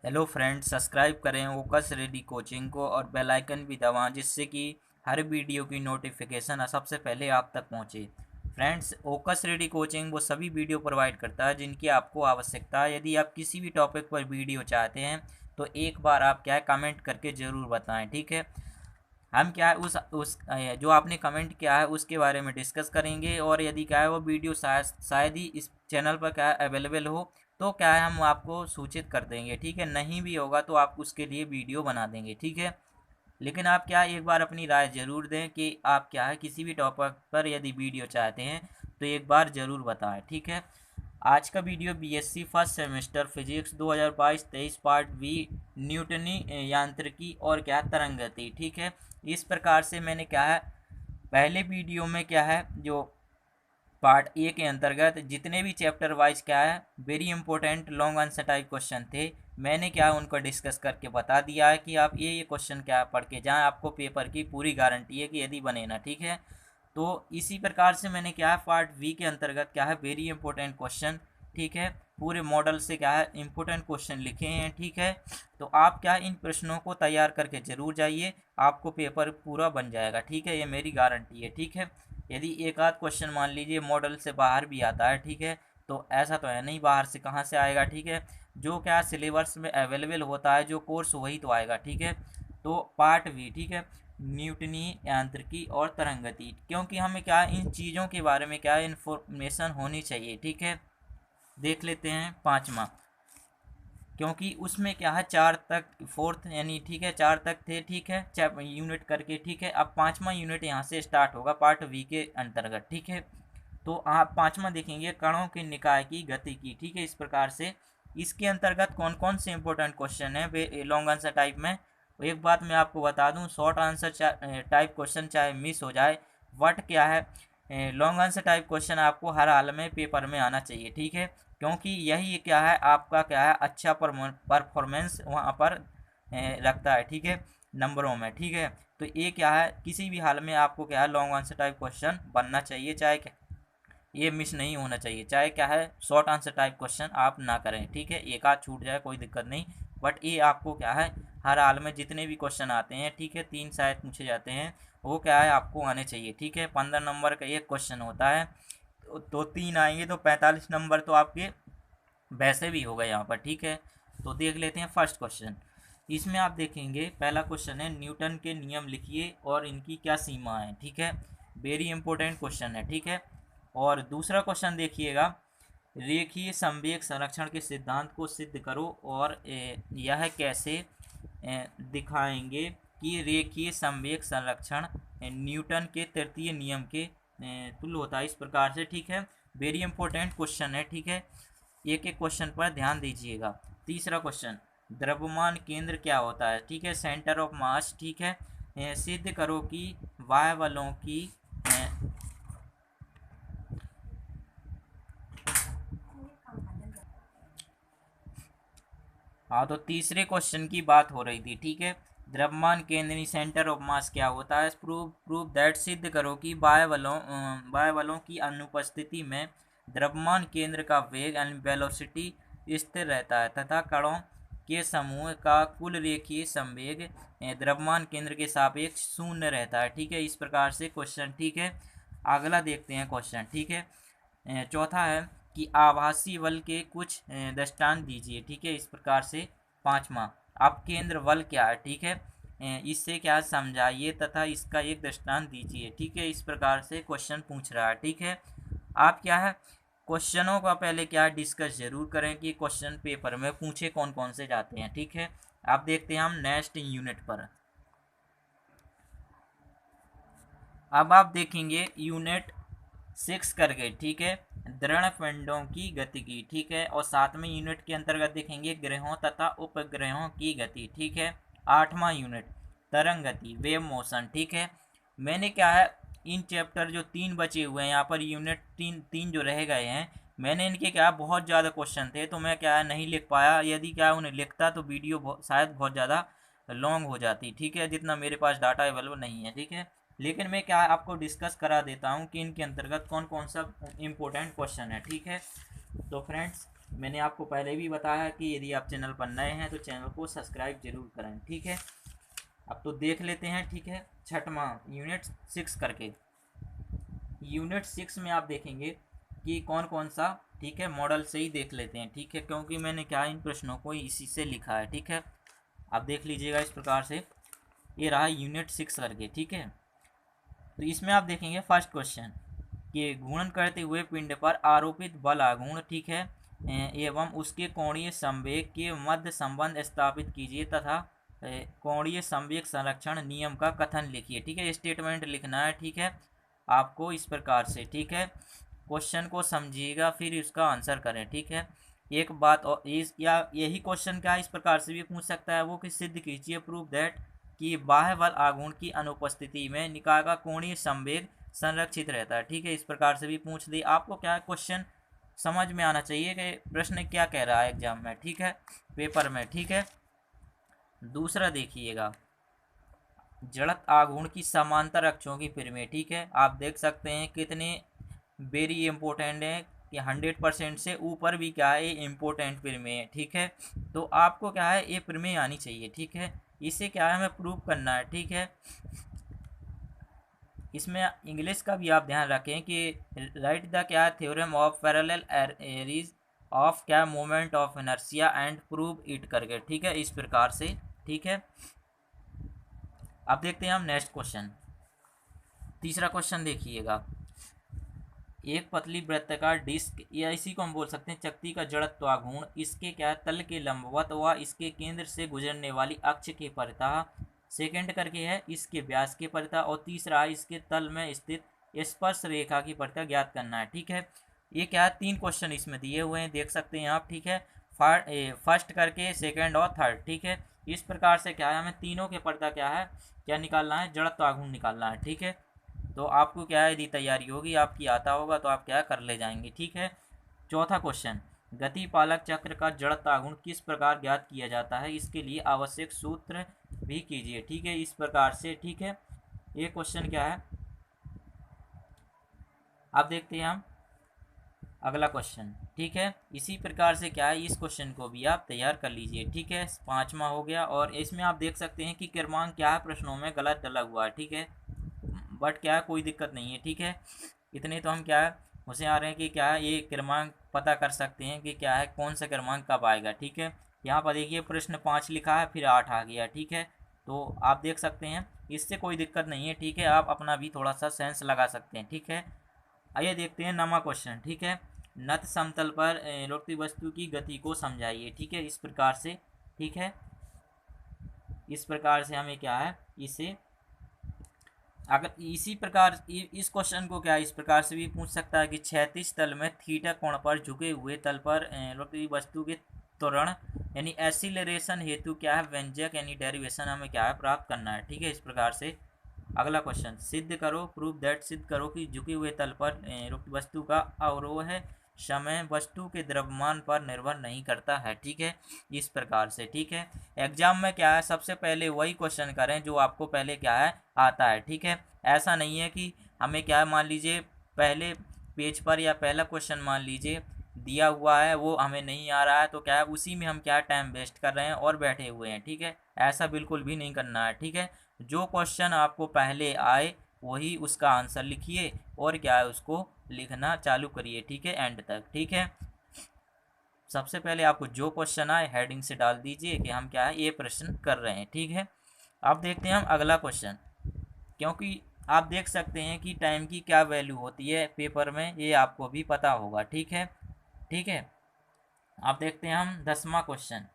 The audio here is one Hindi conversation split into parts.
हेलो फ्रेंड्स, सब्सक्राइब करें ओकस रेडी कोचिंग को और बेल आइकन भी दबाएं जिससे कि हर वीडियो की नोटिफिकेशन सबसे पहले आप तक पहुंचे। फ्रेंड्स, ओकस रेडी कोचिंग वो सभी वीडियो प्रोवाइड करता है जिनकी आपको आवश्यकता है। यदि आप किसी भी टॉपिक पर वीडियो चाहते हैं तो एक बार आप क्या है कमेंट करके ज़रूर बताएं, ठीक है। हम क्या है उस जो आपने कमेंट किया है उसके बारे में डिस्कस करेंगे, और यदि क्या है वो वीडियो शायद ही इस चैनल पर क्या है अवेलेबल हो तो क्या है हम आपको सूचित कर देंगे, ठीक है। नहीं भी होगा तो आप उसके लिए वीडियो बना देंगे, ठीक है। लेकिन आप क्या है एक बार अपनी राय ज़रूर दें कि आप क्या है किसी भी टॉपिक पर यदि वीडियो चाहते हैं तो एक बार ज़रूर बताएं, ठीक है। आज का video BSc first semester physics 2022-23 part B न्यूटनी यांत्रिकी और क्या तरंग गति, ठीक है। इस प्रकार से मैंने क्या है पहले वीडियो में क्या है जो पार्ट ए के अंतर्गत जितने भी चैप्टर वाइज क्या है very important long answer type question थे, मैंने क्या उनको डिस्कस करके बता दिया है कि आप ये क्वेश्चन क्या पढ़ के जाएं, आपको पेपर की पूरी गारंटी है कि यदि बने ना, ठीक है। तो इसी प्रकार से मैंने क्या है पार्ट वी के अंतर्गत क्या है वेरी इंपॉर्टेंट क्वेश्चन, ठीक है, पूरे मॉडल से क्या है इंपॉर्टेंट क्वेश्चन लिखे हैं, ठीक है। तो आप क्या इन प्रश्नों को तैयार करके जरूर जाइए, आपको पेपर पूरा बन जाएगा, ठीक है, ये मेरी गारंटी है, ठीक है। यदि एक आध क्वेश्चन मान लीजिए मॉडल से बाहर भी आता है, ठीक है, तो ऐसा तो है नहीं, बाहर से कहाँ से आएगा, ठीक है। जो क्या सिलेबस में अवेलेबल होता है जो कोर्स वही तो आएगा, ठीक है। तो पार्ट वी, ठीक है, न्यूटनी यांत्रिकी और तरंगति, क्योंकि हमें क्या इन चीज़ों के बारे में क्या इन्फॉर्मेशन होनी चाहिए, ठीक है। देख लेते हैं पाँचवा, क्योंकि उसमें क्या है चार तक फोर्थ यानी ठीक है चार तक थे, ठीक है, यूनिट करके, ठीक है। अब पाँचवा यूनिट यहाँ से स्टार्ट होगा पार्ट वी के अंतर्गत, ठीक है। तो आप पाँचवा देखेंगे कणों के निकाय की गति की, ठीक है। इस प्रकार से इसके अंतर्गत कौन कौन से इंपॉर्टेंट क्वेश्चन है वे लॉन्ग आंसर टाइप में। एक बात मैं आपको बता दूं, शॉर्ट आंसर टाइप क्वेश्चन चाहे मिस हो जाए, बट क्या है लॉन्ग आंसर टाइप क्वेश्चन आपको हर हाल में पेपर में आना चाहिए, ठीक है। क्योंकि यही क्या है आपका क्या है अच्छा परफॉर्मेंस वहाँ पर रखता है, ठीक है, नंबरों में, ठीक है। तो ये क्या है किसी भी हाल में आपको क्या है लॉन्ग आंसर टाइप क्वेश्चन बनना चाहिए, चाहे ये मिस नहीं होना चाहिए, चाहे क्या है शॉर्ट आंसर टाइप क्वेश्चन आप ना करें, ठीक है। एक आध छूट जाए कोई दिक्कत नहीं, बट ये आपको क्या है हर हाल में जितने भी क्वेश्चन आते हैं, ठीक है, तीन शायद पूछे जाते हैं, वो क्या है आपको आने चाहिए, ठीक है। 15 नंबर का एक क्वेश्चन होता है, तो तीन आएंगे तो 45 नंबर तो आपके वैसे भी हो गए यहाँ पर, ठीक है। तो देख लेते हैं फर्स्ट क्वेश्चन। इसमें आप देखेंगे पहला क्वेश्चन है न्यूटन के नियम लिखिए और इनकी क्या सीमा है, ठीक है। वेरी इंपॉर्टेंट क्वेश्चन है, ठीक है। और दूसरा क्वेश्चन देखिएगा, रेखीय संवेग संरक्षण के सिद्धांत को सिद्ध करो और यह कैसे दिखाएंगे कि रेखीय संवेग संरक्षण न्यूटन के तृतीय नियम के तुल्य होता है, इस प्रकार से, ठीक है। वेरी इंपॉर्टेंट क्वेश्चन है, ठीक है। एक एक क्वेश्चन पर ध्यान दीजिएगा। तीसरा क्वेश्चन, द्रव्यमान केंद्र क्या होता है, ठीक है, सेंटर ऑफ मास, ठीक है। सिद्ध करो कि वायु बलों की हाँ, तो तीसरे क्वेश्चन की बात हो रही थी, ठीक है। द्रव्यमान केंद्र सेंटर ऑफ मास क्या होता है, प्रूव दैट, सिद्ध करो कि वायु बलों की अनुपस्थिति में द्रव्यमान केंद्र का वेग एंड वेलोसिटी स्थिर रहता है तथा कणों के समूह का कुल रेखीय संवेग द्रव्यमान केंद्र के सापेक्ष शून्य रहता है, ठीक है। इस प्रकार से क्वेश्चन, ठीक है। अगला देखते हैं क्वेश्चन, ठीक है। चौथा है कि आभासी बल के कुछ दृष्टांत दीजिए, ठीक है। इस प्रकार से पांचवा, अब केंद्र बल क्या है, ठीक है, इससे क्या समझाइए तथा इसका एक दृष्टांत दीजिए, ठीक है। इस प्रकार से क्वेश्चन पूछ रहा है, ठीक है। आप क्या है क्वेश्चनों का पहले क्या डिस्कस जरूर करें कि क्वेश्चन पेपर में पूछे कौन कौन से जाते हैं, ठीक है। आप देखते हैं हम नेक्स्ट यूनिट पर। अब आप देखेंगे यूनिट 6 करके, ठीक है, दृढ़ पिंडों की गति की, ठीक है। और 7वें यूनिट के अंतर्गत देखेंगे ग्रहों तथा उपग्रहों की गति, ठीक है। 8वां यूनिट तरंग गति, वेव मोशन, ठीक है। मैंने क्या है इन चैप्टर जो तीन बचे हुए हैं यहाँ पर यूनिट तीन तीन जो रह गए हैं, मैंने इनके क्या बहुत ज़्यादा क्वेश्चन थे तो मैं क्या है नहीं लिख पाया। यदि क्या उन्हें लिखता तो वीडियो शायद बहुत ज़्यादा लॉन्ग हो जाती, ठीक है, जितना मेरे पास डाटा अवेलेबल नहीं है, ठीक है। लेकिन मैं क्या आपको डिस्कस करा देता हूँ कि इनके अंतर्गत कौन कौन सा इम्पोर्टेंट क्वेश्चन है, ठीक है। तो फ्रेंड्स, मैंने आपको पहले भी बताया कि यदि आप चैनल पर नए हैं तो चैनल को सब्सक्राइब जरूर करें, ठीक है। अब तो देख लेते हैं, ठीक है, छठवां यूनिट 6 करके। यूनिट 6 में आप देखेंगे कि कौन कौन सा, ठीक है, मॉडल से ही देख लेते हैं, ठीक है, क्योंकि मैंने क्या इन प्रश्नों को इसी से लिखा है, ठीक है। आप देख लीजिएगा इस प्रकार से, ये रहा यूनिट 6 करके, ठीक है। तो इसमें आप देखेंगे फर्स्ट क्वेश्चन कि घूर्णन करते हुए पिंड पर आरोपित बल आघूर्ण, ठीक है, एवं उसके कोणीय संवेग के मध्य संबंध स्थापित कीजिए तथा कोणीय संवेग संरक्षण नियम का कथन लिखिए, ठीक है। स्टेटमेंट लिखना है, ठीक है, आपको इस प्रकार से, ठीक है। क्वेश्चन को समझिएगा फिर उसका आंसर करें, ठीक है। एक बात और इस या यही क्वेश्चन क्या इस प्रकार से भी पूछ सकता है वो कि सिद्ध कीजिए प्रूव दैट कि बाह्य बल आघूर्ण की अनुपस्थिति में निकाय का कोणीय संवेग संरक्षित रहता है, ठीक है। इस प्रकार से भी पूछ दे, आपको क्या है क्वेश्चन समझ में आना चाहिए कि प्रश्न क्या कह रहा है एग्जाम में, ठीक है, पेपर में, ठीक है। दूसरा देखिएगा, जड़त आघूर्ण की समांतर अक्षों की परिमेय, ठीक है। आप देख सकते हैं कितने वेरी इंपॉर्टेंट है कि 100% से ऊपर भी क्या है ये इम्पोर्टेंट प्रमेय है, ठीक है। तो आपको क्या है ये प्रमेय आनी चाहिए, ठीक है। इसे क्या है हमें प्रूव करना है, ठीक है। इसमें इंग्लिश का भी आप ध्यान रखें कि राइट द क्या theorem of parallel axes of क्या moment of inertia and prove it करके, ठीक है, इस प्रकार से, ठीक है। अब देखते हैं हम नेक्स्ट क्वेश्चन, तीसरा क्वेश्चन देखिएगा। एक पतली वृत्ताकार डिस्क या इसी को हम बोल सकते हैं चक्ति का जड़त्व आघूर्ण, इसके क्या तल के लंबवत व इसके केंद्र से गुजरने वाली अक्ष के परितः, सेकंड करके है इसके व्यास के परितः, और तीसरा इसके तल में स्थित स्पर्श रेखा की परितः ज्ञात करना है, ठीक है। ये क्या है 3 क्वेश्चन इसमें दिए हुए हैं, देख सकते हैं आप, ठीक है। फर्स्ट करके सेकंड और थर्ड, ठीक है। इस प्रकार से क्या है हमें तीनों के परितः क्या है क्या निकालना है, जड़त्व आघूर्ण निकालना है, ठीक है। तो आपको क्या है यदि तैयारी होगी आपकी आता होगा तो आप क्या कर ले जाएंगे, ठीक है। चौथा क्वेश्चन, गति पालक चक्र का जड़त्व आघूर्ण किस प्रकार ज्ञात किया जाता है, इसके लिए आवश्यक सूत्र भी कीजिए, ठीक है, इस प्रकार से, ठीक है। ये क्वेश्चन क्या है, अब देखते हैं हम अगला क्वेश्चन, ठीक है। इसी प्रकार से क्या है इस क्वेश्चन को भी आप तैयार कर लीजिए, ठीक है। पांचवा हो गया, और इसमें आप देख सकते हैं कि क्रमांक क्या है प्रश्नों में गलत डला हुआ है, ठीक है, बट क्या है कोई दिक्कत नहीं है, ठीक है। इतने तो हम क्या है होशियार हैं कि क्या है ये क्रमांक पता कर सकते हैं कि क्या है कौन सा क्रमांक कब आएगा, ठीक है। यहाँ पर देखिए प्रश्न 5 लिखा है फिर 8 आ गया, ठीक है। तो आप देख सकते हैं इससे कोई दिक्कत नहीं है, ठीक है, आप अपना भी थोड़ा सा सेंस लगा सकते हैं, ठीक है। आइए देखते हैं नमा क्वेश्चन, ठीक है। नत समतल पर लौटती वस्तु की गति को समझाइए, ठीक है, इस प्रकार से, ठीक है। इस प्रकार से हमें क्या है इसे, अगर इसी प्रकार इस क्वेश्चन को क्या इस प्रकार से भी पूछ सकता है कि क्षैतिज तल में थीटा कोण पर झुके हुए तल पर वस्तु के त्वरण यानी एक्सीलरेशन हेतु क्या है व्यंजक यानी डेरिवेशन हमें क्या है प्राप्त करना है, ठीक है, इस प्रकार से। अगला क्वेश्चन, सिद्ध करो प्रूव दैट, सिद्ध करो कि झुके हुए तल पर वस्तु का अवरोह समय वस्तु के द्रव्यमान पर निर्भर नहीं करता है, ठीक है, इस प्रकार से, ठीक है। एग्जाम में क्या है सबसे पहले वही क्वेश्चन करें जो आपको पहले क्या है आता है, ठीक है। ऐसा नहीं है कि हमें क्या है मान लीजिए पहले पेज पर या पहला क्वेश्चन मान लीजिए दिया हुआ है वो हमें नहीं आ रहा है तो क्या है उसी में हम क्या टाइम वेस्ट कर रहे हैं और बैठे हुए हैं, ठीक है। ऐसा बिल्कुल भी नहीं करना है, ठीक है। जो क्वेश्चन आपको पहले आए वही उसका आंसर लिखिए और क्या है उसको लिखना चालू करिए, ठीक है, एंड तक, ठीक है। सबसे पहले आपको जो क्वेश्चन आए हेडिंग से डाल दीजिए कि हम क्या है ये प्रश्न कर रहे हैं, ठीक है। अब देखते हैं हम अगला क्वेश्चन, क्योंकि आप देख सकते हैं कि टाइम की क्या वैल्यू होती है पेपर में ये आपको भी पता होगा, ठीक है, ठीक है। अब देखते हैं हम 10वां क्वेश्चन,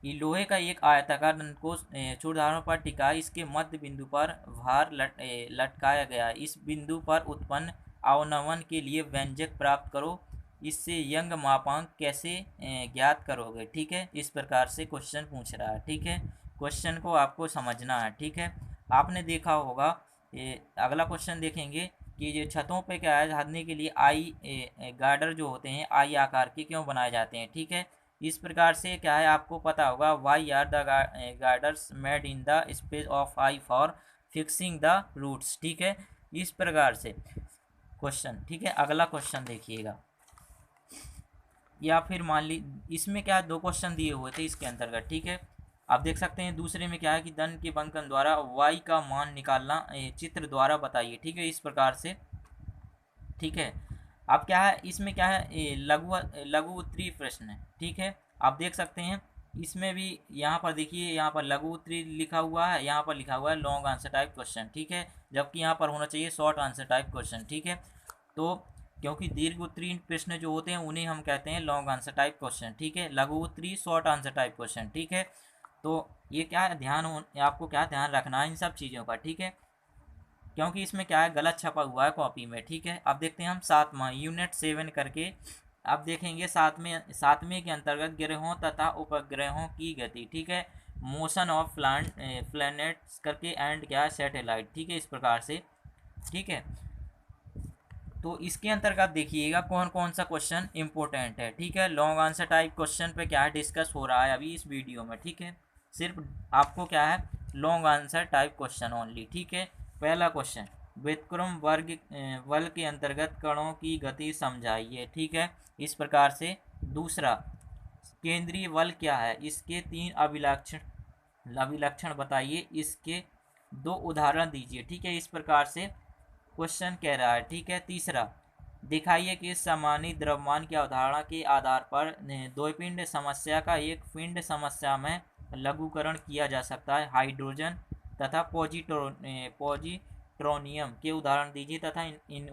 ये लोहे का एक आयताकार दंड को चूड़धारों पर टिका, इसके मध्य बिंदु पर भार लटकाया गया, इस बिंदु पर उत्पन्न अवनमन के लिए व्यंजक प्राप्त करो, इससे यंग मापांक कैसे ज्ञात करोगे, ठीक है, इस प्रकार से क्वेश्चन पूछ रहा है, ठीक है। क्वेश्चन को आपको समझना है, ठीक है। आपने देखा होगा अगला क्वेश्चन देखेंगे कि जो छतों पे क्या है चढ़ने के लिए आई गार्डर जो होते हैं आई आकार के क्यों बनाए जाते हैं, ठीक है। इस प्रकार से क्या है आपको पता होगा why are the girders made in the space of I for fixing the roots, ठीक है, इस प्रकार से क्वेश्चन, ठीक है। अगला क्वेश्चन देखिएगा, या फिर मान ली इसमें क्या 2 क्वेश्चन दिए हुए थे इसके अंतर्गत, ठीक है। आप देख सकते हैं दूसरे में क्या है कि धन के बंकन द्वारा y का मान निकालना चित्र द्वारा बताइए, ठीक है, इस प्रकार से, ठीक है। अब क्या है इसमें क्या है लघु लघु उत्तरीय प्रश्न है, ठीक है। आप देख सकते हैं इसमें भी यहाँ पर देखिए, यहाँ पर लघु उत्तरीय लिखा हुआ है, यहाँ पर लिखा हुआ है लॉन्ग आंसर टाइप क्वेश्चन, ठीक है, जबकि यहाँ पर होना चाहिए शॉर्ट आंसर टाइप क्वेश्चन, ठीक है। तो क्योंकि दीर्घ उत्तरीय प्रश्न जो होते हैं उन्हें हम कहते हैं लॉन्ग आंसर टाइप क्वेश्चन, ठीक है, लघु उत्तरीय शॉर्ट आंसर टाइप क्वेश्चन, ठीक है। तो ये क्या है आपको क्या ध्यान रखना है इन सब चीज़ों का, ठीक है, क्योंकि इसमें क्या है गलत छपा हुआ है कॉपी में, ठीक है। अब देखते हैं हम 7वां यूनिट 7 करके, अब देखेंगे सातवें के अंतर्गत ग्रहों तथा उपग्रहों की गति, ठीक है, मोशन ऑफ प्लैनेट्स करके एंड क्या सैटेलाइट, ठीक है, इस प्रकार से, ठीक है। तो इसके अंतर्गत देखिएगा कौन कौन सा क्वेश्चन इंपॉर्टेंट है, ठीक है। लॉन्ग आंसर टाइप क्वेश्चन पे क्या है डिस्कस हो रहा है अभी इस वीडियो में, ठीक है, सिर्फ आपको क्या है long answer type question only, ठीक है। पहला क्वेश्चन व्युत्क्रम बल के अंतर्गत कणों की गति समझाइए, ठीक है, इस प्रकार से। दूसरा केंद्रीय बल क्या है, इसके 3 अभिलक्षण बताइए, इसके 2 उदाहरण दीजिए, ठीक है, इस प्रकार से क्वेश्चन कह रहा है, ठीक है। तीसरा दिखाइए कि समानीत द्रव्यमान की अवधारणा के आधार पर द्वैपिंड समस्या का एक पिंड समस्या में लघुकरण किया जा सकता है। हाइड्रोजन तथा पॉजिट्रोनियम के उदाहरण दीजिए तथा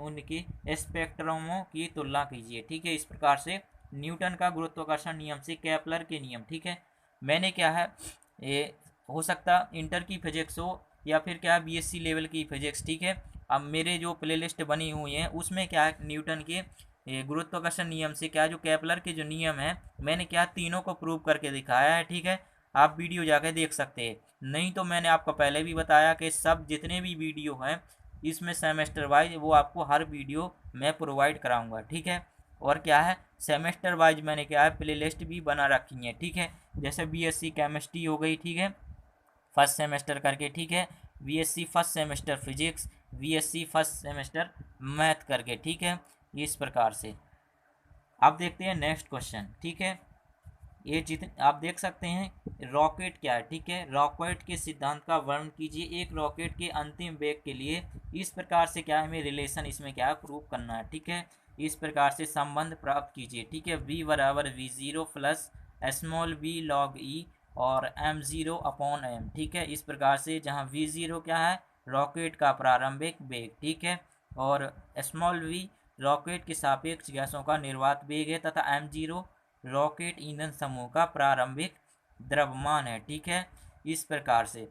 उनके स्पेक्ट्रमों की तुलना कीजिए, ठीक है, इस प्रकार से। न्यूटन का गुरुत्वाकर्षण नियम से केपलर के नियम, ठीक है। मैंने क्या है ये हो सकता इंटर की फिजिक्स हो या फिर क्या बीएससी लेवल की फिजिक्स, ठीक है। अब मेरे जो प्लेलिस्ट बनी हुई है उसमें क्या है न्यूटन के गुरुत्वाकर्षण नियम से क्या जो केपलर के जो नियम है मैंने क्या तीनों को प्रूव करके दिखाया है, ठीक है। आप वीडियो जाके देख सकते हैं, नहीं तो मैंने आपको पहले भी बताया कि सब जितने भी वीडियो हैं इसमें सेमेस्टर वाइज वो आपको हर वीडियो मैं प्रोवाइड कराऊंगा, ठीक है। और क्या है सेमेस्टर वाइज मैंने क्या है प्ले लिस्ट भी बना रखी है, ठीक है। जैसे बीएससी केमिस्ट्री हो गई, ठीक है, फर्स्ट सेमेस्टर करके, ठीक है, BSc first semester physics, BSc first semester math करके, ठीक है, इस प्रकार से। अब देखते हैं नेक्स्ट क्वेश्चन, ठीक है। ये जितने आप देख सकते हैं रॉकेट क्या है, ठीक है, रॉकेट के सिद्धांत का वर्णन कीजिए एक रॉकेट के अंतिम वेग के लिए, इस प्रकार से क्या हमें रिलेशन इसमें क्या प्रूव करना है, ठीक है, इस प्रकार से संबंध प्राप्त कीजिए, ठीक है। v बराबर v0 plus small v log e और m0 अपॉन m, ठीक है, इस प्रकार से, जहाँ v0 क्या है रॉकेट का प्रारंभिक वेग, ठीक है, और स्मॉल v रॉकेट के सापेक्ष गैसों का निर्वात वेग है तथा m0 रॉकेट ईंधन समूह का प्रारंभिक द्रव्यमान है, ठीक है, इस प्रकार से।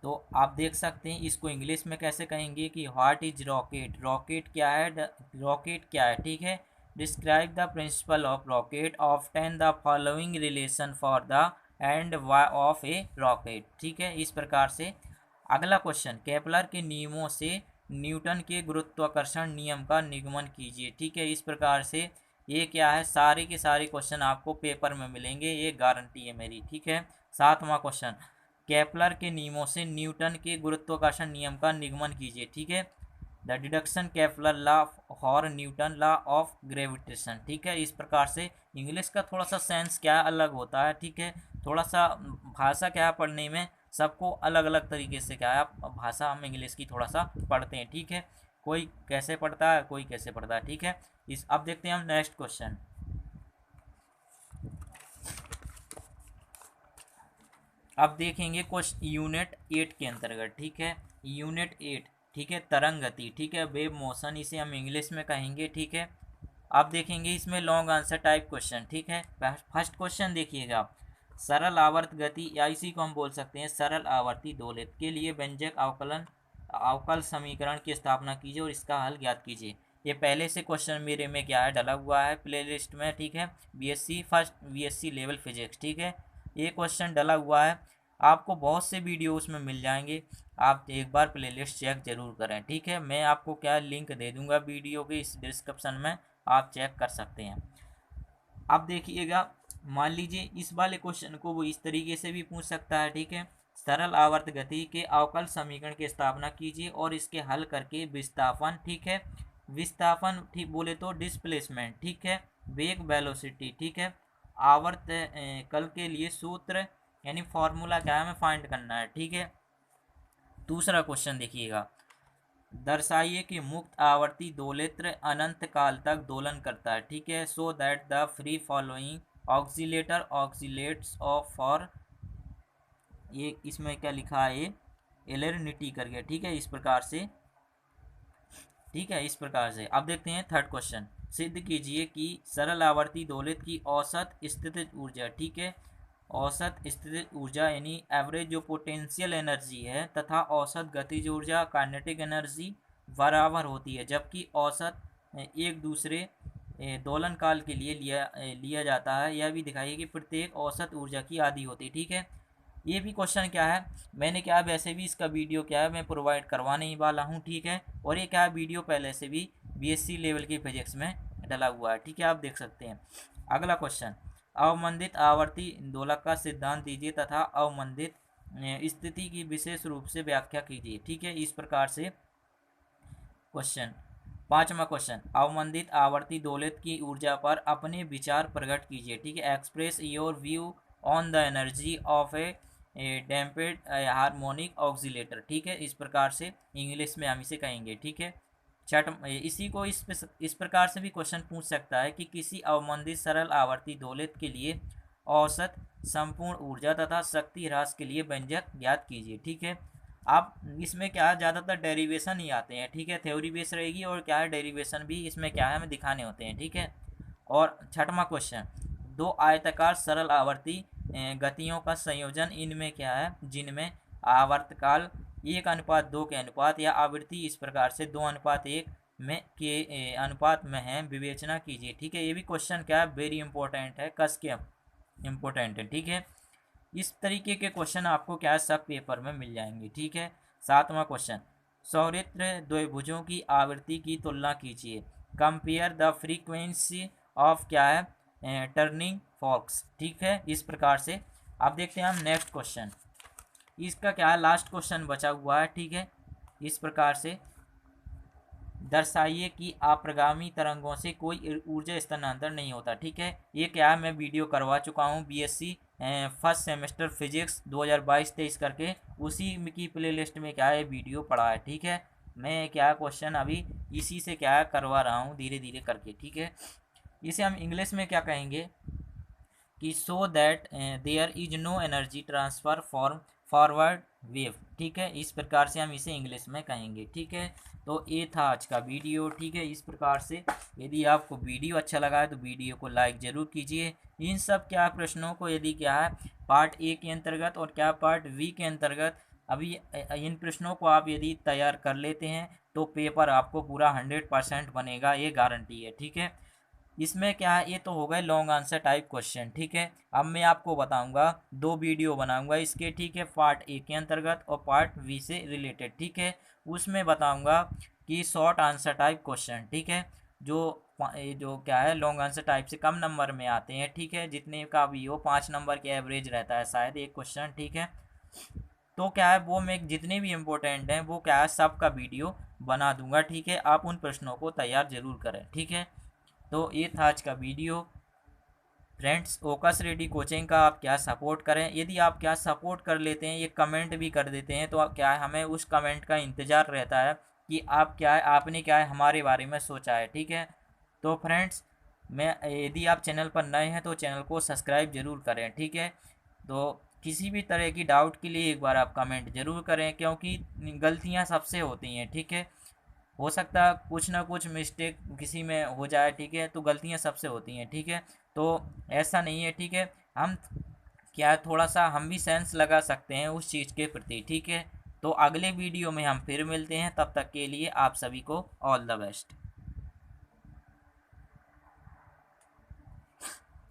तो आप देख सकते हैं इसको इंग्लिश में कैसे कहेंगे कि व्हाट इज रॉकेट, रॉकेट क्या है, रॉकेट क्या है, ठीक है। Describe the principle of rocket, obtain the following relation for the end of A rocket, ठीक है, इस प्रकार से। अगला क्वेश्चन केपलर के नियमों से न्यूटन के गुरुत्वाकर्षण नियम का निगमन कीजिए, ठीक है, इस प्रकार से। ये क्या है सारे के सारे क्वेश्चन आपको पेपर में मिलेंगे, ये गारंटी है मेरी, ठीक है। 7वां क्वेश्चन केपलर के नियमों से न्यूटन के गुरुत्वाकर्षण नियम का निगमन कीजिए, ठीक है। द डिडक्शन केपलर लॉ और न्यूटन लॉ ऑफ ग्रेविटेशन, ठीक है, इस प्रकार से। इंग्लिश का थोड़ा सा सेंस क्या अलग होता है, ठीक है, थोड़ा सा भाषा क्या है पढ़ने में सबको अलग अलग तरीके से क्या है भाषा हम इंग्लिश की थोड़ा सा पढ़ते हैं, ठीक है, कोई कैसे पढ़ता है कोई कैसे पढ़ता है, ठीक है। इस अब देखते हैं हम नेक्स्ट क्वेश्चन। अब देखेंगे क्वेश्चन यूनिट 8 के अंतर्गत, ठीक है, यूनिट 8, ठीक है, तरंग गति, ठीक है, वेव मोशन इसे हम इंग्लिश में कहेंगे, ठीक है। अब देखेंगे इसमें लॉन्ग आंसर टाइप क्वेश्चन, ठीक है। फर्स्ट क्वेश्चन देखिएगा आप, सरल आवर्त गति या इसी को हम बोल सकते हैं सरल आवर्ती दोलित के लिए व्यंजक अवकल समीकरण की स्थापना कीजिए और इसका हल ज्ञात कीजिए। ये पहले से क्वेश्चन मेरे में क्या है डला हुआ है प्लेलिस्ट में, ठीक है, बीएससी लेवल फिजिक्स, ठीक है, ये क्वेश्चन डला हुआ है। आपको बहुत से वीडियो उसमें मिल जाएंगे, आप एक बार प्लेलिस्ट चेक जरूर करें, ठीक है। मैं आपको क्या लिंक दे दूंगा वीडियो के इस डिस्क्रिप्शन में, आप चेक कर सकते हैं। अब देखिएगा मान लीजिए इस वाले क्वेश्चन को वो इस तरीके से भी पूछ सकता है, ठीक है, सरल आवर्त गति के अवकल समीकरण की स्थापना कीजिए और इसके हल करके विस्थापन, ठीक है, विस्थापन ठीक बोले तो डिस्प्लेसमेंट, ठीक है, वेग वेलोसिटी, ठीक है। आवर्त कल के लिए सूत्र यानी फॉर्मूला क्या है, हमें फाइंड करना है, ठीक है। दूसरा क्वेश्चन देखिएगा, दर्शाइए कि मुक्त आवर्ती दोलित्र अनंत काल तक दोलन करता है, ठीक है। So that the free following oscillator oxalates of for, ये इसमें क्या लिखा है, ये एलर्निटी करके, ठीक है, इस प्रकार से, ठीक है, इस प्रकार से। अब देखते हैं थर्ड क्वेश्चन, सिद्ध कीजिए कि सरल आवर्ती दोलित की औसत स्थितिज ऊर्जा, ठीक है, औसत स्थितिज ऊर्जा यानी एवरेज जो पोटेंशियल एनर्जी है तथा औसत गतिज ऊर्जा काइनेटिक एनर्जी बराबर होती है, जबकि औसत एक दूसरे दोलन काल के लिए लिया जाता है। यह भी दिखाइए कि प्रत्येक औसत ऊर्जा की आधी होती है, ठीक है। ये भी क्वेश्चन क्या है, मैंने क्या वैसे भी इसका वीडियो क्या है मैं प्रोवाइड करवाने ही वाला हूँ, ठीक है। और ये क्या है, वीडियो पहले से भी बीएससी लेवल की फिजिक्स में डला हुआ है, ठीक है, आप देख सकते हैं। अगला क्वेश्चन, अवमंदित आवर्ती दोलक का सिद्धांत दीजिए तथा अवमंदित स्थिति की विशेष रूप से व्याख्या कीजिए, ठीक है, इस प्रकार से क्वेश्चन। पांचवा क्वेश्चन, अवमंदित आवर्ती दोलित की ऊर्जा पर अपने विचार प्रकट कीजिए, ठीक है। Express your view on the energy of a damped harmonic oscillator, ठीक है, इस प्रकार से इंग्लिश में हम इसे कहेंगे, ठीक है। इसी को इस प्रकार से भी क्वेश्चन पूछ सकता है कि किसी अवमंदित सरल आवर्ती दोलित के लिए औसत संपूर्ण ऊर्जा तथा शक्ति ह्रास के लिए व्यंजक ज्ञात कीजिए, ठीक है। आप इसमें क्या है, ज़्यादातर डेरिवेशन ही आते हैं, ठीक है, थ्योरी बेस रहेगी और क्या है डेरिवेशन भी इसमें क्या है हमें दिखाने होते हैं, ठीक है। और छठवां क्वेश्चन, दो आयताकार सरल आवर्ती गतियों का संयोजन इनमें क्या है, जिनमें आवर्तकाल 1:2 के अनुपात या आवृत्ति इस प्रकार से 2:1 में के अनुपात में है, विवेचना कीजिए, ठीक है। ये भी क्वेश्चन क्या है, वेरी इंपॉर्टेंट है, कस के इम्पोर्टेंट है, ठीक है। इस तरीके के क्वेश्चन आपको क्या है सब पेपर में मिल जाएंगे, ठीक है। सातवां क्वेश्चन, सौरित्र द्विभुजों की आवृत्ति की तुलना कीजिए, कंपेयर द फ्रीक्वेंसी ऑफ क्या है टर्निंग फॉर्क्स, ठीक है, इस प्रकार से। अब देखते हैं हम नेक्स्ट क्वेश्चन, इसका क्या है लास्ट क्वेश्चन बचा हुआ है, ठीक है। इस प्रकार से दर्शाइए कि अप्रगामी तरंगों से कोई ऊर्जा स्थानांतरण नहीं होता, ठीक है। ये क्या है, मैं वीडियो करवा चुका हूँ बीएससी फर्स्ट सेमेस्टर फिजिक्स 2022-23 करके, उसी की प्लेलिस्ट में क्या है वीडियो पड़ा है, ठीक है। मैं क्या क्वेश्चन अभी इसी से क्या करवा रहा हूँ धीरे धीरे करके, ठीक है। इसे हम इंग्लिश में क्या कहेंगे कि so that there is no energy transfer forward wave, ठीक है, इस प्रकार से हम इसे इंग्लिश में कहेंगे, ठीक है। तो ये था आज का वीडियो, ठीक है। इस प्रकार से यदि आपको वीडियो अच्छा लगा है तो वीडियो को लाइक ज़रूर कीजिए। इन सब क्या प्रश्नों को यदि क्या है पार्ट ए के अंतर्गत और क्या पार्ट वी के अंतर्गत अभी इन प्रश्नों को आप यदि तैयार कर लेते हैं तो पेपर आपको पूरा 100% बनेगा, ये गारंटी है, ठीक है। इसमें क्या है, ये तो हो गए लॉन्ग आंसर टाइप क्वेश्चन, ठीक है। अब मैं आपको बताऊंगा, दो वीडियो बनाऊंगा इसके, ठीक है, पार्ट ए के अंतर्गत और पार्ट वी से रिलेटेड, ठीक है। उसमें बताऊंगा कि शॉर्ट आंसर टाइप क्वेश्चन, ठीक है, जो क्या है लॉन्ग आंसर टाइप से कम नंबर में आते हैं, ठीक है, जितने का भी हो 5 नंबर के एवरेज रहता है शायद एक क्वेश्चन, ठीक है। तो क्या है वो मैं जितने भी इम्पोर्टेंट हैं वो क्या है सबका वीडियो बना दूंगा, ठीक है। आप उन प्रश्नों को तैयार जरूर करें, ठीक है। तो ये था आज का वीडियो फ्रेंड्स। ओकस रेडी कोचिंग का आप क्या सपोर्ट करें, यदि आप क्या सपोर्ट कर लेते हैं, ये कमेंट भी कर देते हैं, तो क्या है हमें उस कमेंट का इंतज़ार रहता है कि आप क्या है आपने क्या है हमारे बारे में सोचा है, ठीक है। तो फ्रेंड्स मैं यदि आप चैनल पर नए हैं तो चैनल को सब्सक्राइब ज़रूर करें, ठीक है। तो किसी भी तरह की डाउट के लिए एक बार आप कमेंट ज़रूर करें, क्योंकि गलतियाँ सबसे होती हैं, ठीक है। हो सकता है कुछ ना कुछ मिस्टेक किसी में हो जाए, ठीक है, तो गलतियां सबसे होती हैं, ठीक है। तो ऐसा नहीं है, ठीक है, हम क्या थोड़ा सा हम भी सेंस लगा सकते हैं उस चीज़ के प्रति, ठीक है। तो अगले वीडियो में हम फिर मिलते हैं, तब तक के लिए आप सभी को ऑल द बेस्ट।